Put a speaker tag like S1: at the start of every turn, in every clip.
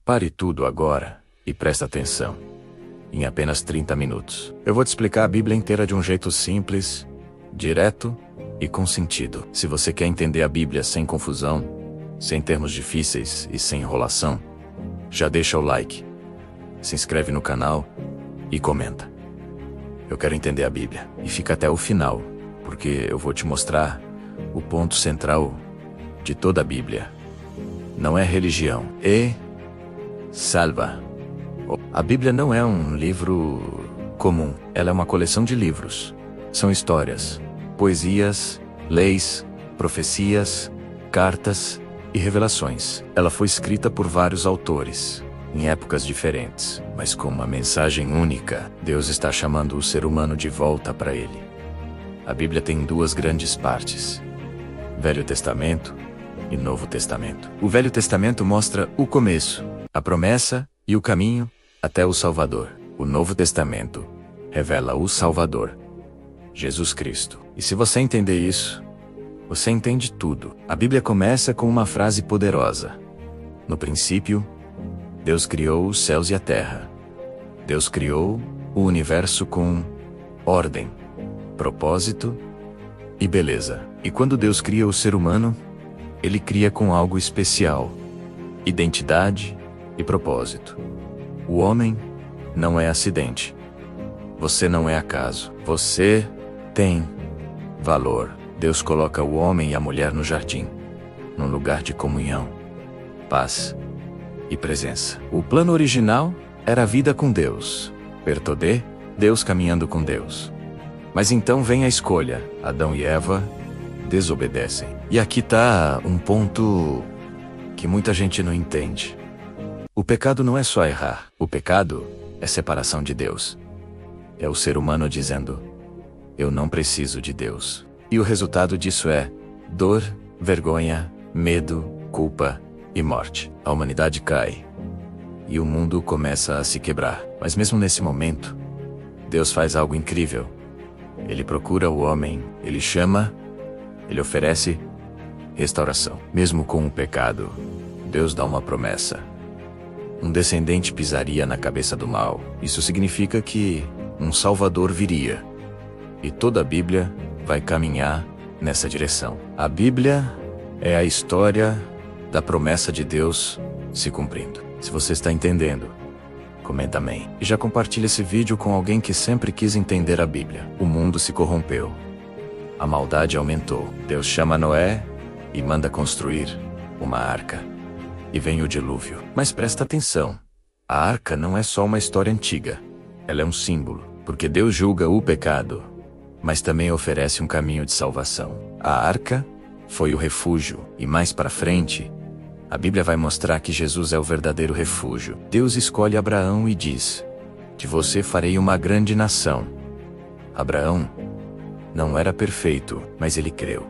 S1: Pare tudo agora e presta atenção. Em apenas 30 minutos, eu vou te explicar a Bíblia inteira de um jeito simples, direto e com sentido. Se você quer entender a Bíblia sem confusão, sem termos difíceis e sem enrolação, já deixa o like, se inscreve no canal e comenta. Eu quero entender a Bíblia. E fica até o final, porque eu vou te mostrar o ponto central de toda a Bíblia. Não é religião, é salva. A Bíblia não é um livro comum, ela é uma coleção de livros. São histórias, poesias, leis, profecias, cartas e revelações. Ela foi escrita por vários autores, em épocas diferentes, mas com uma mensagem única. Deus está chamando o ser humano de volta para Ele. A Bíblia tem duas grandes partes: Velho Testamento e Novo Testamento. O Velho Testamento mostra o começo, a promessa e o caminho até o Salvador. O Novo Testamento revela o Salvador, Jesus Cristo. E se você entender isso, você entende tudo. A Bíblia começa com uma frase poderosa: no princípio, Deus criou os céus e a terra. Deus criou o universo com ordem, propósito e beleza. E quando Deus cria o ser humano, Ele cria com algo especial: identidade e propósito. O homem não é acidente. Você não é acaso. Você tem valor. Deus coloca o homem e a mulher no jardim, num lugar de comunhão, paz e presença. O plano original era a vida com Deus. Pertodê, Deus caminhando com Deus. Mas então vem a escolha. Adão e Eva desobedecem. E aqui está um ponto que muita gente não entende. O pecado não é só errar. O pecado é separação de Deus. É o ser humano dizendo: eu não preciso de Deus. E o resultado disso é dor, vergonha, medo, culpa e morte. A humanidade cai e o mundo começa a se quebrar. Mas mesmo nesse momento, Deus faz algo incrível. Ele procura o homem, Ele chama, Ele oferece restauração. Mesmo com o pecado, Deus dá uma promessa: um descendente pisaria na cabeça do mal. Isso significa que um Salvador viria. E toda a Bíblia vai caminhar nessa direção. A Bíblia é a história da promessa de Deus se cumprindo. Se você está entendendo, comenta amém. E já compartilha esse vídeo com alguém que sempre quis entender a Bíblia. O mundo se corrompeu. A maldade aumentou. Deus chama Noé e manda construir uma arca. E vem o dilúvio. Mas presta atenção. A arca não é só uma história antiga. Ela é um símbolo, porque Deus julga o pecado, mas também oferece um caminho de salvação. A arca foi o refúgio, e mais para frente, a Bíblia vai mostrar que Jesus é o verdadeiro refúgio. Deus escolhe Abraão e diz: de você farei uma grande nação. Abraão não era perfeito, mas ele creu.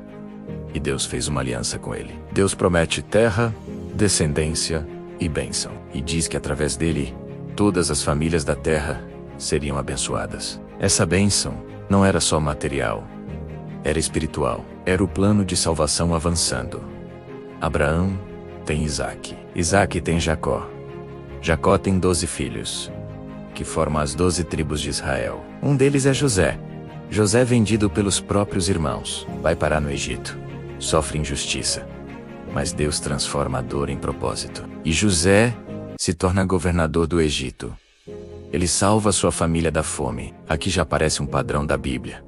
S1: E Deus fez uma aliança com ele. Deus promete terra, descendência e bênção. E diz que através dele, todas as famílias da terra seriam abençoadas. Essa bênção não era só material, era espiritual. Era o plano de salvação avançando. Abraão tem Isaque. Isaque tem Jacó. Jacó tem 12 filhos, que formam as 12 tribos de Israel. Um deles é José. José é vendido pelos próprios irmãos. Vai parar no Egito. Sofre injustiça. Mas Deus transforma a dor em propósito. E José se torna governador do Egito. Ele salva sua família da fome. Aqui já aparece um padrão da Bíblia.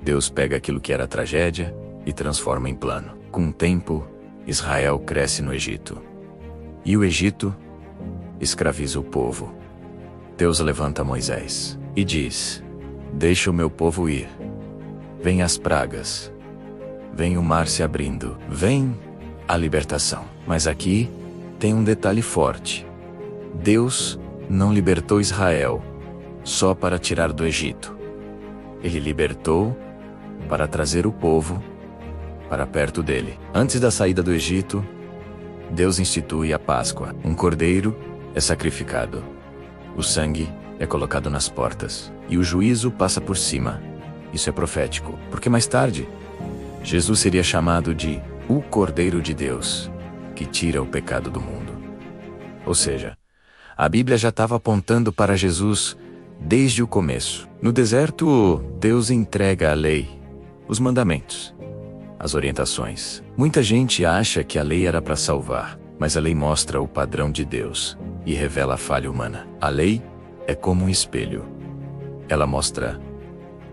S1: Deus pega aquilo que era tragédia e transforma em plano. Com o tempo, Israel cresce no Egito. E o Egito escraviza o povo. Deus levanta Moisés e diz: deixa o meu povo ir. Vem as pragas. Vem o mar se abrindo. Vem a libertação. Mas aqui tem um detalhe forte. Deus não libertou Israel só para tirar do Egito. Ele libertou para trazer o povo para perto dele. Antes da saída do Egito, Deus institui a Páscoa. Um cordeiro é sacrificado. O sangue é colocado nas portas. E o juízo passa por cima. Isso é profético, porque mais tarde, Jesus seria chamado de o Cordeiro de Deus, que tira o pecado do mundo. Ou seja, a Bíblia já estava apontando para Jesus desde o começo. No deserto, Deus entrega a lei, os mandamentos, as orientações. Muita gente acha que a lei era para salvar, mas a lei mostra o padrão de Deus e revela a falha humana. A lei é como um espelho. Ela mostra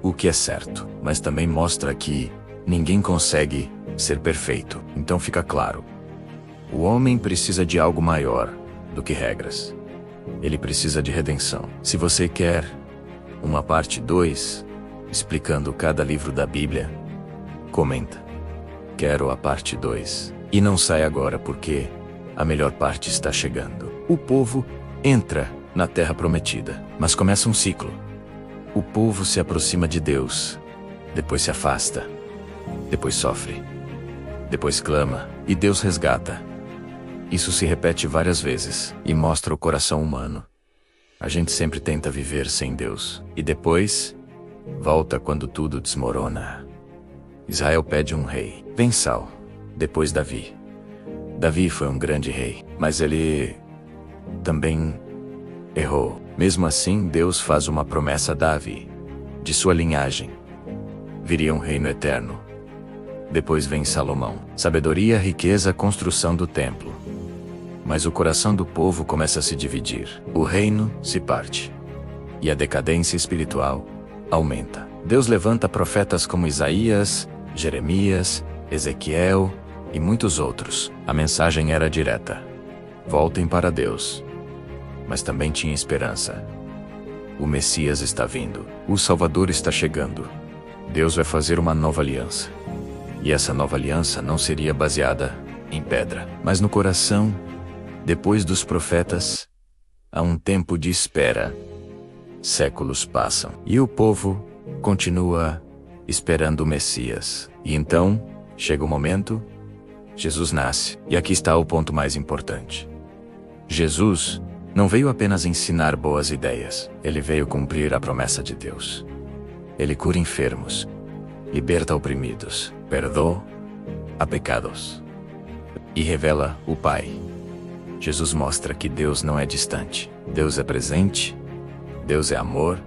S1: o que é certo, mas também mostra que ninguém consegue ser perfeito. Então fica claro, o homem precisa de algo maior do que regras. Ele precisa de redenção. Se você quer uma parte 2, explicando cada livro da Bíblia, comenta. Quero a parte 2. E não sai agora porque a melhor parte está chegando. O povo entra na terra prometida, mas começa um ciclo. O povo se aproxima de Deus, depois se afasta, depois sofre, depois clama, e Deus resgata. Isso se repete várias vezes e mostra o coração humano. A gente sempre tenta viver sem Deus, e depois volta quando tudo desmorona. Israel pede um rei. Vem Saul, depois Davi. Davi foi um grande rei, mas ele também errou. Mesmo assim, Deus faz uma promessa a Davi. De sua linhagem viria um reino eterno. Depois vem Salomão. Sabedoria, riqueza, construção do templo. Mas o coração do povo começa a se dividir. O reino se parte. E a decadência espiritual aumenta. Deus levanta profetas como Isaías, Jeremias, Ezequiel e muitos outros. A mensagem era direta. Voltem para Deus. Mas também tinha esperança. O Messias está vindo. O Salvador está chegando. Deus vai fazer uma nova aliança. E essa nova aliança não seria baseada em pedra, mas no coração. Depois dos profetas, há um tempo de espera. Séculos passam. E o povo continua esperando o Messias. E então, chega o momento, Jesus nasce. E aqui está o ponto mais importante. Jesus não veio apenas ensinar boas ideias. Ele veio cumprir a promessa de Deus. Ele cura enfermos, liberta oprimidos, perdoa a pecados e revela o Pai. Jesus mostra que Deus não é distante. Deus é presente, Deus é amor,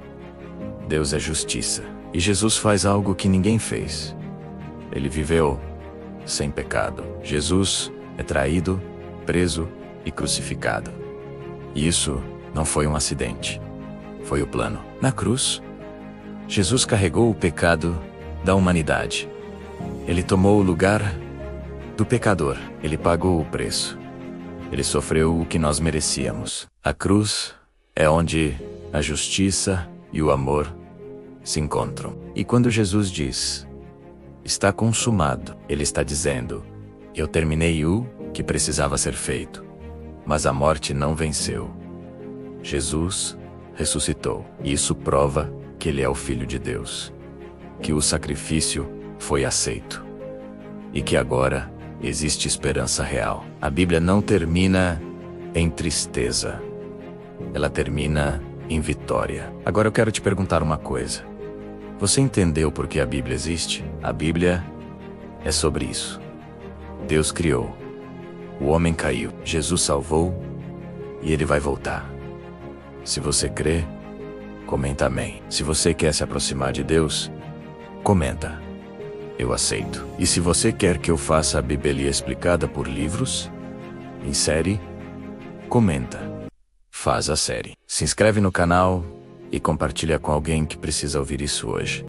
S1: Deus é justiça. E Jesus faz algo que ninguém fez. Ele viveu sem pecado. Jesus é traído, preso e crucificado. E isso não foi um acidente. Foi o plano. Na cruz, Jesus carregou o pecado da humanidade. Ele tomou o lugar do pecador. Ele pagou o preço. Ele sofreu o que nós merecíamos. A cruz é onde a justiça e o amor se encontram. E quando Jesus diz, está consumado, ele está dizendo, eu terminei o que precisava ser feito. Mas a morte não venceu. Jesus ressuscitou. Isso prova que ele é o Filho de Deus. Que o sacrifício foi aceito. E que agora existe esperança real. A Bíblia não termina em tristeza. Ela termina em vitória. Agora eu quero te perguntar uma coisa. Você entendeu por que a Bíblia existe? A Bíblia é sobre isso. Deus criou. O homem caiu. Jesus salvou. E ele vai voltar. Se você crê, comenta amém. Se você quer se aproximar de Deus, comenta. Eu aceito. E se você quer que eu faça a Bíblia explicada por livros, em série, comenta. Faz a série. Se inscreve no canal e compartilha com alguém que precisa ouvir isso hoje.